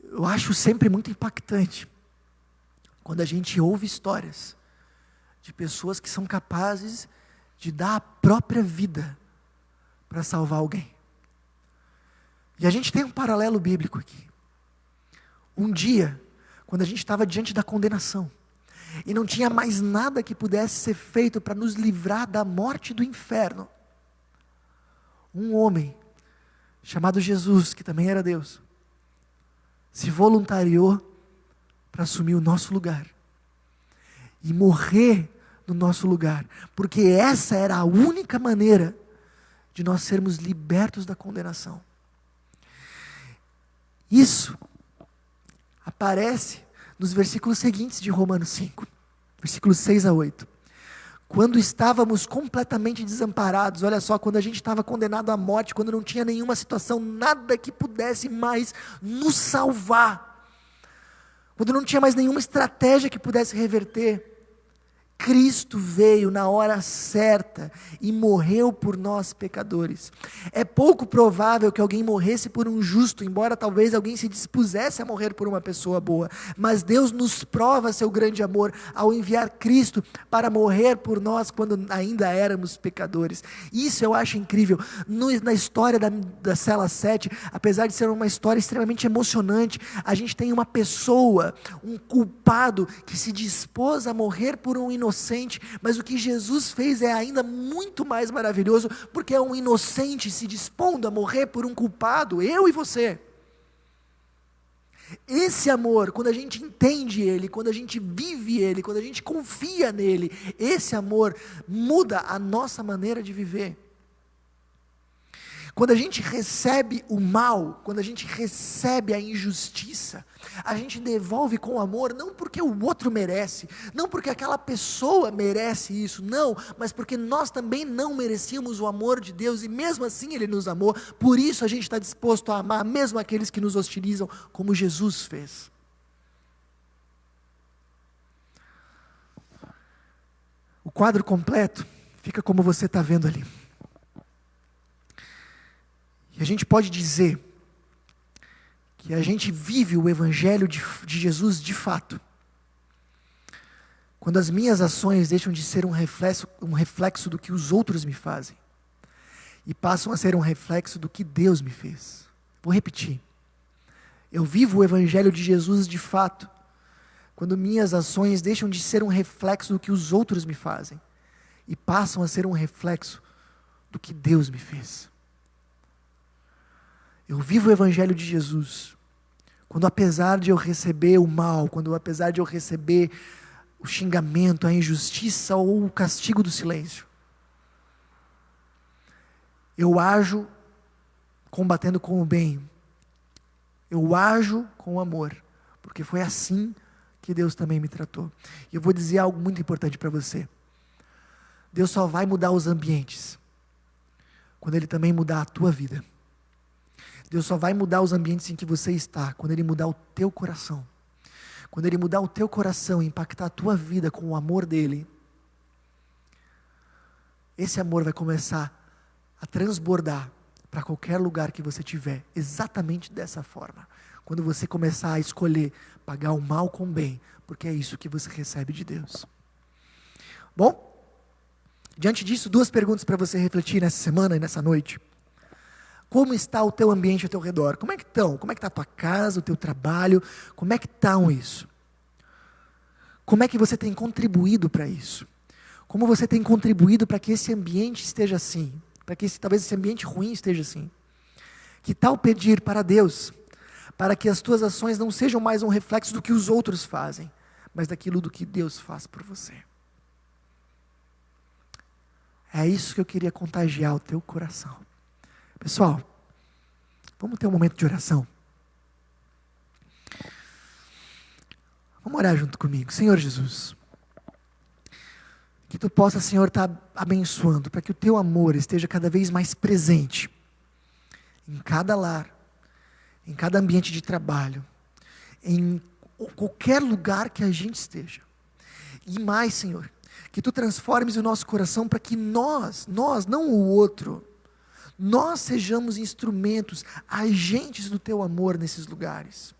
Eu acho sempre muito impactante quando a gente ouve histórias de pessoas que são capazes de dar a própria vida para salvar alguém. E a gente tem um paralelo bíblico aqui. Um dia, quando a gente estava diante da condenação, e não tinha mais nada que pudesse ser feito para nos livrar da morte e do inferno, um homem chamado Jesus, que também era Deus, se voluntariou para assumir o nosso lugar e morrer no nosso lugar, porque essa era a única maneira de nós sermos libertos da condenação. Isso aparece nos versículos seguintes de Romanos 5, versículos 6 a 8. Quando estávamos completamente desamparados, olha só, quando a gente estava condenado à morte, quando não tinha nenhuma situação, nada que pudesse mais nos salvar, quando não tinha mais nenhuma estratégia que pudesse reverter, Cristo veio na hora certa e morreu por nós pecadores. É pouco provável que alguém morresse por um justo, embora talvez alguém se dispusesse a morrer por uma pessoa boa, mas Deus nos prova seu grande amor ao enviar Cristo para morrer por nós quando ainda éramos pecadores. Isso eu acho incrível. Na história da Cela 7, apesar de ser uma história extremamente emocionante, a gente tem uma pessoa, um culpado que se dispôs a morrer por um inocente, mas o que Jesus fez é ainda muito mais maravilhoso, porque é um inocente se dispondo a morrer por um culpado, eu e você. Esse amor, quando a gente entende ele, quando a gente vive ele, quando a gente confia nele, esse amor muda a nossa maneira de viver. Quando a gente recebe o mal, quando a gente recebe a injustiça, a gente devolve com amor, não porque o outro merece, não porque aquela pessoa merece isso, não, mas porque nós também não merecíamos o amor de Deus, e mesmo assim Ele nos amou. Por isso a gente está disposto a amar mesmo aqueles que nos hostilizam, como Jesus fez. O quadro completo fica como você está vendo ali. E a gente pode dizer que a gente vive o Evangelho de Jesus de fato, quando as minhas ações deixam de ser um reflexo do que os outros me fazem, e passam a ser um reflexo do que Deus me fez. Vou repetir. Eu vivo o Evangelho de Jesus de fato, quando minhas ações deixam de ser um reflexo do que os outros me fazem, e passam a ser um reflexo do que Deus me fez. Eu vivo o Evangelho de Jesus, quando apesar de eu receber o mal, quando apesar de eu receber o xingamento, a injustiça ou o castigo do silêncio, Eu ajo combatendo com o bem. Eu ajo com amor, porque foi assim que Deus também me tratou. E eu vou dizer algo muito importante para você. Deus só vai mudar os ambientes quando Ele também mudar a tua vida. Deus só vai mudar os ambientes em que você está quando Ele mudar o teu coração. Quando Ele mudar o teu coração e impactar a tua vida com o amor dEle, esse amor vai começar a transbordar para qualquer lugar que você tiver, exatamente dessa forma. Quando você começar a escolher pagar o mal com o bem, porque é isso que você recebe de Deus. Bom, diante disso, 2 perguntas para você refletir nessa semana e nessa noite. Como está o teu ambiente ao teu redor? Como é que estão? Como é que está a tua casa, o teu trabalho? Como é que estão isso? Como é que você tem contribuído para isso? Como você tem contribuído para que esse ambiente esteja assim? Para que talvez esse ambiente ruim esteja assim? Que tal pedir para Deus, para que as tuas ações não sejam mais um reflexo do que os outros fazem, mas daquilo do que Deus faz por você? É isso que eu queria contagiar o teu coração. Pessoal, vamos ter um momento de oração. Vamos orar junto comigo. Senhor Jesus, que Tu possa, Senhor, estar abençoando, para que o Teu amor esteja cada vez mais presente, em cada lar, em cada ambiente de trabalho, em qualquer lugar que a gente esteja. E mais, Senhor, que Tu transformes o nosso coração para que nós, não o outro, nós sejamos instrumentos, agentes do Teu amor nesses lugares.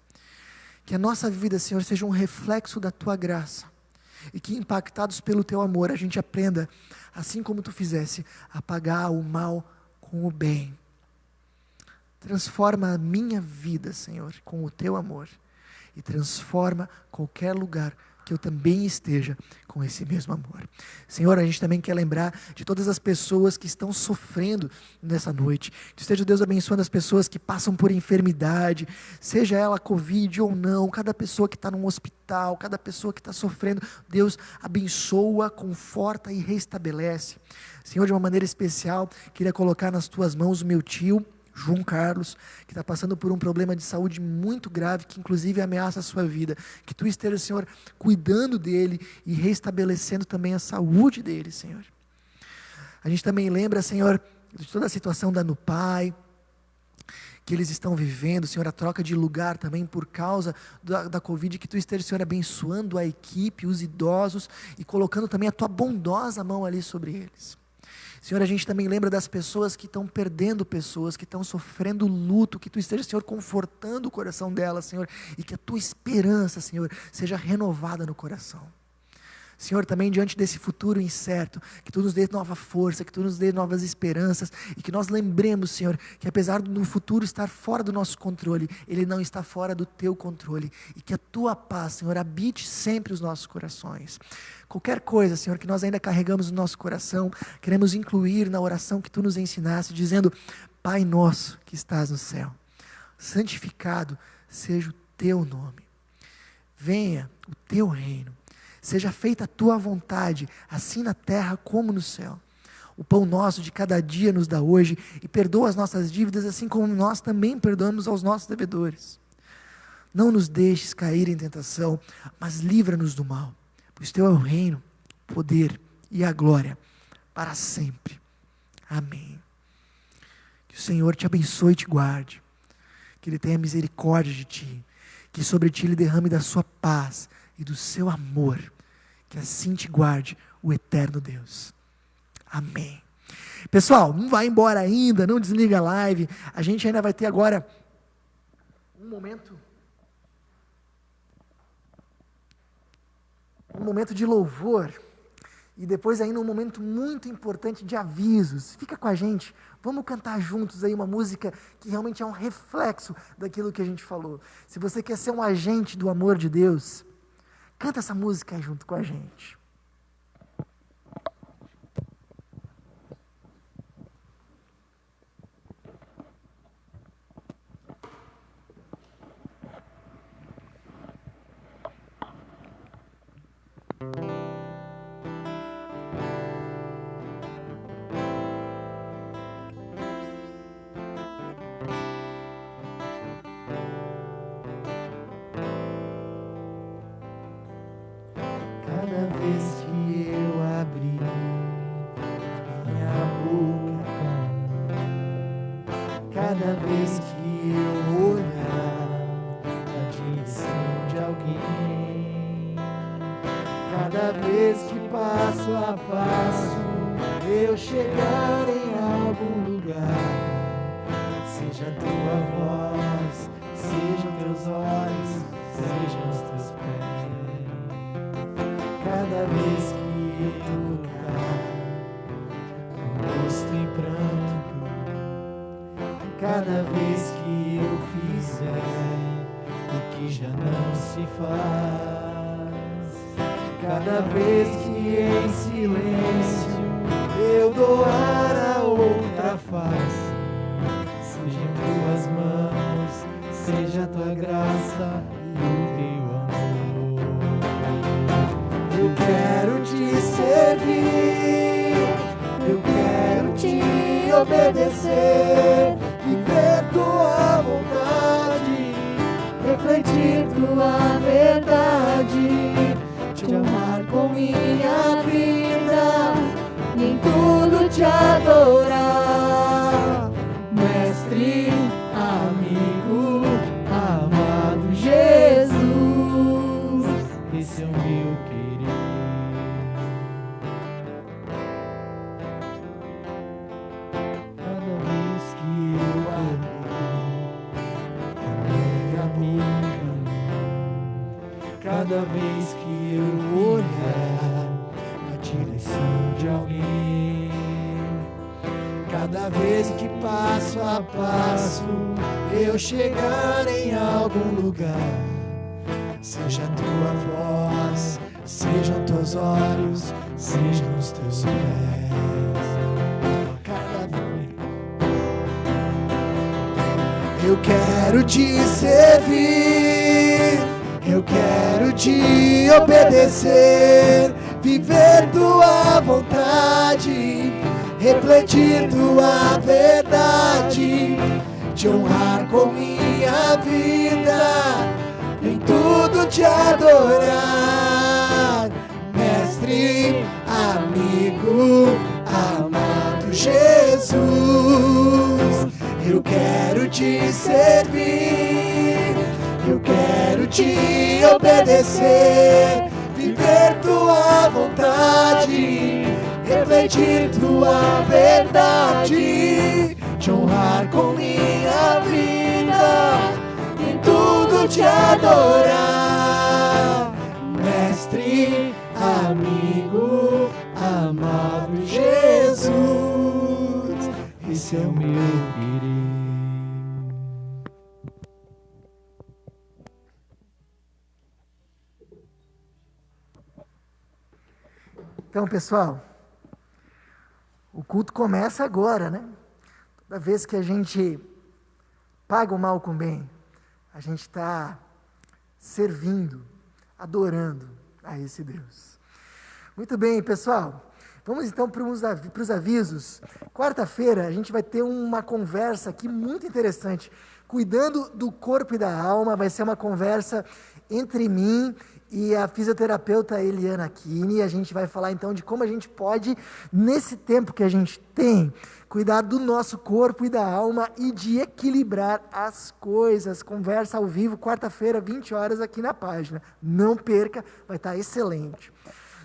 Que a nossa vida, Senhor, seja um reflexo da Tua graça. E que impactados pelo Teu amor, a gente aprenda, assim como Tu fizesse, a pagar o mal com o bem. Transforma a minha vida, Senhor, com o Teu amor. E transforma qualquer lugar que eu também esteja com esse mesmo amor. Senhor, a gente também quer lembrar de todas as pessoas que estão sofrendo nessa noite. Que esteja Deus abençoando as pessoas que passam por enfermidade, seja ela Covid ou não, cada pessoa que está num hospital, cada pessoa que está sofrendo, Deus abençoa, conforta e restabelece. Senhor, de uma maneira especial, queria colocar nas Tuas mãos o meu tio, João Carlos, que está passando por um problema de saúde muito grave, que inclusive ameaça a sua vida. Que Tu esteja, Senhor, cuidando dele e restabelecendo também a saúde dele, Senhor. A gente também lembra, Senhor, de toda a situação da Nupai, que eles estão vivendo, Senhor, a troca de lugar também por causa da Covid, que Tu esteja, Senhor, abençoando a equipe, os idosos, e colocando também a Tua bondosa mão ali sobre eles. Senhor, a gente também lembra das pessoas que estão perdendo pessoas, que estão sofrendo luto, que Tu esteja, Senhor, confortando o coração delas, Senhor, e que a Tua esperança, Senhor, seja renovada no coração. Senhor, também diante desse futuro incerto, que Tu nos dê nova força, que Tu nos dê novas esperanças, e que nós lembremos, Senhor, que apesar do futuro estar fora do nosso controle, ele não está fora do Teu controle, e que a Tua paz, Senhor, habite sempre os nossos corações. Qualquer coisa, Senhor, que nós ainda carregamos no nosso coração, queremos incluir na oração que Tu nos ensinaste, dizendo: Pai nosso que estás no céu, santificado seja o Teu nome, venha o Teu reino, seja feita a Tua vontade, assim na terra como no céu. O pão nosso de cada dia nos dá hoje, e perdoa as nossas dívidas, assim como nós também perdoamos aos nossos devedores. Não nos deixes cair em tentação, mas livra-nos do mal, pois Teu é o reino, o poder e a glória, para sempre. Amém. Que o Senhor te abençoe e te guarde, que Ele tenha misericórdia de ti, que sobre ti Ele derrame da sua paz e do seu amor, que assim te guarde o eterno Deus. Amém. Pessoal, não vai embora ainda, não desliga a live, a gente ainda vai ter agora um momento de louvor, e depois ainda um momento muito importante de avisos. Fica com a gente, vamos cantar juntos aí uma música que realmente é um reflexo daquilo que a gente falou. Se você quer ser um agente do amor de Deus, canta essa música junto com a gente. alguém. Cada vez que passo a passo, eu chegar em algum lugar, seja a tua voz, sejam teus olhos, sejam os teus pés. Cada vez que eu tocar o rosto em pranto, cada vez que eu fizer o que já não se faz, cada vez que em silêncio eu doar a outra face, seja em tuas mãos, seja a tua graça e o teu amor. Eu quero te servir, eu quero te obedecer, viver tua vontade, refletir tua verdade, te honrar com minha vida e em tudo te adorar. Mestre, amigo, amado Jesus, esse é o meu querer. Cada vez que eu abrir a minha boca, cada vez que eu olhar na direção de alguém, cada vez que passo a passo eu chegar em algum lugar, seja a tua voz, sejam teus olhos, sejam os teus pés. Cada vez eu quero te servir, eu quero te obedecer, viver tua vontade, refletir tua verdade, te honrar com minha vida, em tudo te adorar. Mestre, amigo, amado Jesus, eu quero te servir, eu quero te obedecer, viver tua vontade, refletir tua verdade, te honrar com minha vida, em tudo te adorar. Mestre, amigo, amado Jesus, esse é o meu querer. Então, pessoal, o culto começa agora, né? Toda vez que a gente paga o mal com o bem, a gente está servindo, adorando a esse Deus. Muito bem, pessoal. Vamos então para os avisos. Quarta-feira a gente vai ter uma conversa aqui muito interessante. Cuidando do corpo e da alma, vai ser uma conversa entre mim e a fisioterapeuta Eliana Kini. A gente vai falar então de como a gente pode, nesse tempo que a gente tem, cuidar do nosso corpo e da alma e de equilibrar as coisas. Conversa ao vivo, quarta-feira, 20 horas aqui na página. Não perca, vai estar excelente.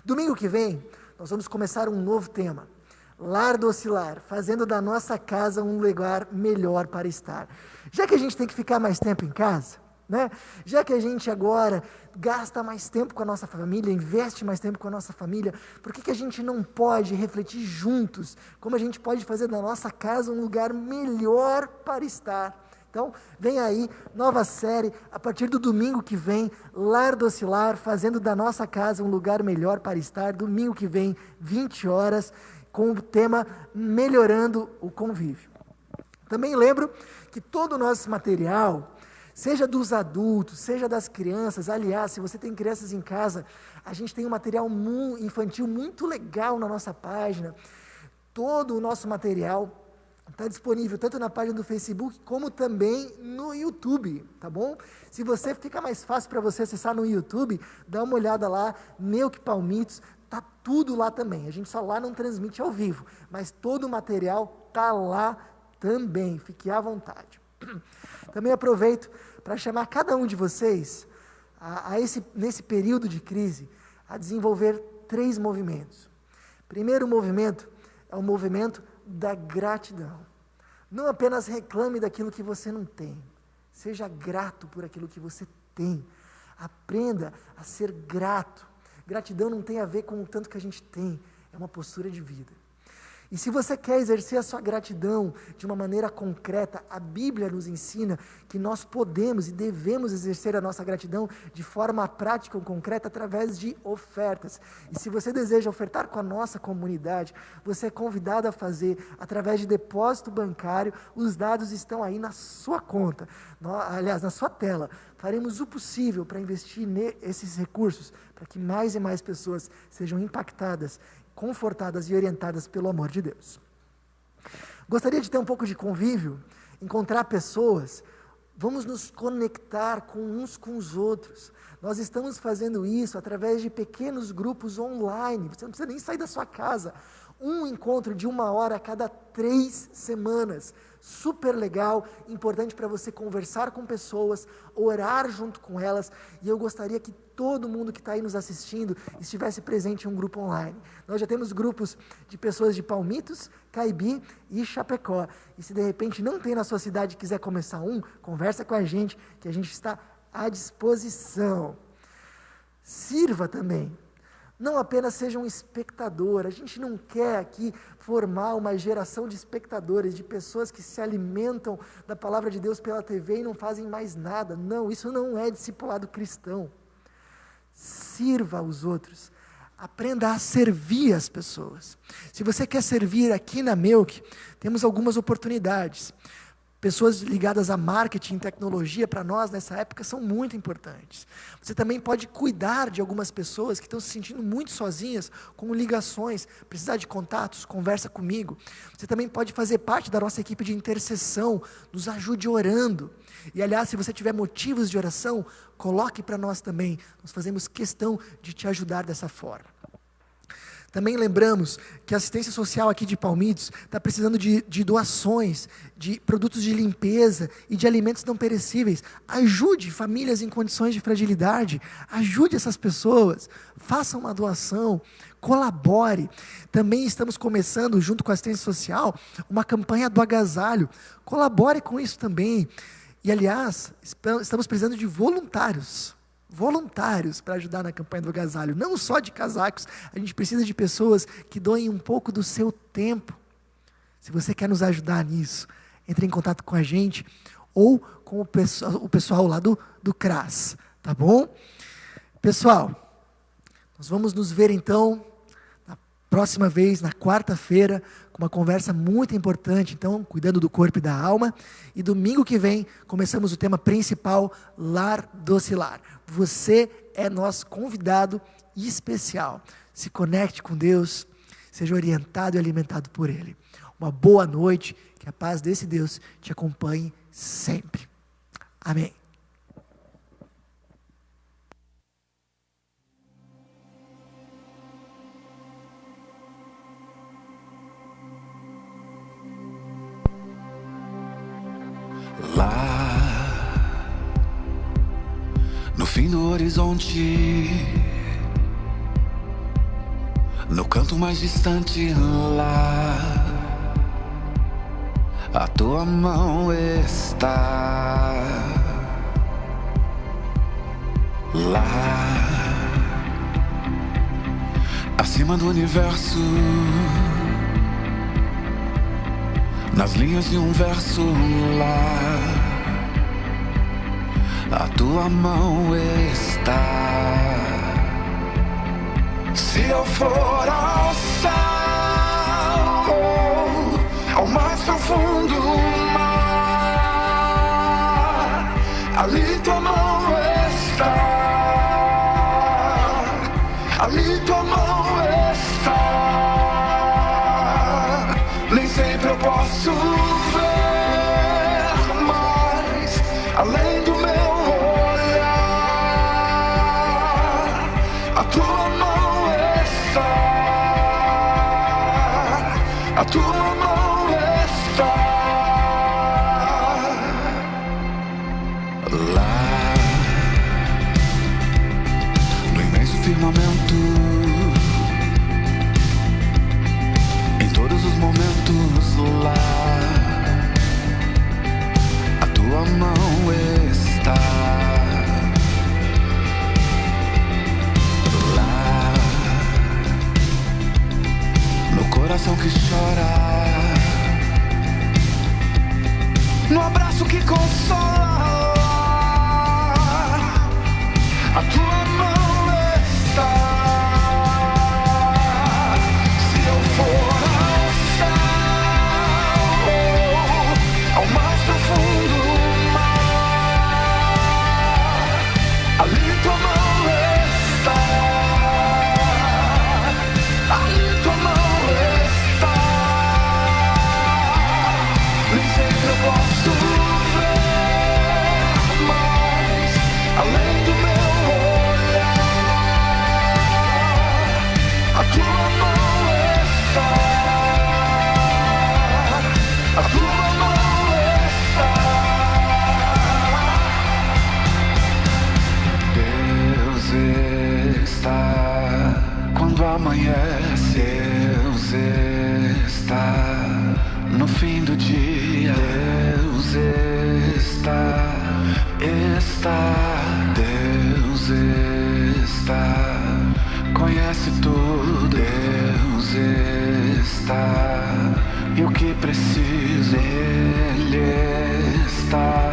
Domingo que vem, nós vamos começar um novo tema. Lar do Oscilar, fazendo da nossa casa um lugar melhor para estar. Já que a gente tem que ficar mais tempo em casa, né? Já que a gente agora gasta mais tempo com a nossa família, investe mais tempo com a nossa família, por que a gente não pode refletir juntos como a gente pode fazer da nossa casa um lugar melhor para estar? Então, vem aí, nova série, a partir do domingo que vem, Lar do Oscilar, fazendo da nossa casa um lugar melhor para estar, domingo que vem, 20 horas, com o tema Melhorando o Convívio. Também lembro que todo o nosso material, seja dos adultos, seja das crianças, aliás, se você tem crianças em casa, a gente tem um material infantil muito legal na nossa página. Todo o nosso material está disponível tanto na página do Facebook como também no YouTube, tá bom? Se você fica mais fácil para você acessar no YouTube, dá uma olhada lá, Neuque Palmitos, tá tudo lá também. A gente só lá não transmite ao vivo, mas todo o material tá lá também. Fique à vontade. Também aproveito para chamar cada um de vocês nesse período de crise, a desenvolver 3 movimentos. Primeiro movimento é o movimento da gratidão. Não apenas reclame daquilo que você não tem. Seja grato por aquilo que você tem. Aprenda a ser grato. Gratidão não tem a ver com o tanto que a gente tem. É uma postura de vida. E se você quer exercer a sua gratidão de uma maneira concreta, a Bíblia nos ensina que nós podemos e devemos exercer a nossa gratidão de forma prática ou concreta através de ofertas. E se você deseja ofertar com a nossa comunidade, você é convidado a fazer através de depósito bancário. Os dados estão aí na sua conta, aliás, na sua tela. Faremos o possível para investir nesses recursos, para que mais e mais pessoas sejam impactadas, confortadas e orientadas pelo amor de Deus. Gostaria de ter um pouco de convívio, encontrar pessoas, vamos nos conectar uns com os outros. Nós estamos fazendo isso através de pequenos grupos online, você não precisa nem sair da sua casa. Um encontro de 1 hora a cada 3 semanas, super legal, importante para você conversar com pessoas, orar junto com elas, e eu gostaria que todo mundo que está aí nos assistindo estivesse presente em um grupo online. Nós já temos grupos de pessoas de Palmitos, Caibi e Chapecó, e se de repente não tem na sua cidade e quiser começar conversa com a gente, que a gente está à disposição. Sirva também. Não apenas seja um espectador, a gente não quer aqui formar uma geração de espectadores, de pessoas que se alimentam da palavra de Deus pela TV e não fazem mais nada. Não, isso não é discipulado cristão. Sirva aos outros, aprenda a servir as pessoas. Se você quer servir aqui na Melk, temos algumas oportunidades. Pessoas ligadas a marketing e tecnologia, para nós, nessa época, são muito importantes. Você também pode cuidar de algumas pessoas que estão se sentindo muito sozinhas, com ligações, precisar de contatos, conversa comigo. Você também pode fazer parte da nossa equipe de intercessão, nos ajude orando. E, aliás, se você tiver motivos de oração, coloque para nós também. Nós fazemos questão de te ajudar dessa forma. Também lembramos que a assistência social aqui de Palmitos está precisando de doações, de produtos de limpeza e de alimentos não perecíveis. Ajude famílias em condições de fragilidade, ajude essas pessoas, faça uma doação, colabore. Também estamos começando, junto com a assistência social, uma campanha do agasalho. Colabore com isso também. E, aliás, estamos precisando de voluntários para ajudar na campanha do agasalho, não só de casacos, a gente precisa de pessoas que doem um pouco do seu tempo. Se você quer nos ajudar nisso, entre em contato com a gente, ou com o pessoal lá do CRAS, tá bom? Pessoal, nós vamos nos ver então, na próxima vez, na quarta-feira, com uma conversa muito importante, então, cuidando do corpo e da alma, e domingo que vem, começamos o tema principal, Lar Docilar. Você é nosso convidado especial. Se conecte com Deus, seja orientado e alimentado por Ele. Uma boa noite, que a paz desse Deus te acompanhe sempre. Amém. Lá no fim do horizonte, no canto mais distante, lá a tua mão está. Lá acima do universo, nas linhas de um verso, lá a tua mão está. Se eu for ao céu, ao mais profundo mar, ali tua mão está, ali tua mão está. Nem sempre eu posso ver, mas além do meu olhar, a tua mão está, a tua mão está. Lá armamento. Em todos os momentos lá, a tua mão está. Lá, no coração que chora, no abraço que consola, a tua mão está. Se eu for ao céu, ao mais profundo mar, ali tua mão está. Ali tua mão está. Nem sempre eu posso ver, mas além do meu olhar, a tua mão está. A tua mão está. Deus está quando amanhece. Deus está no fim do dia. Deus está. Deus está, conhece tudo. Deus está, e o que preciso Ele está.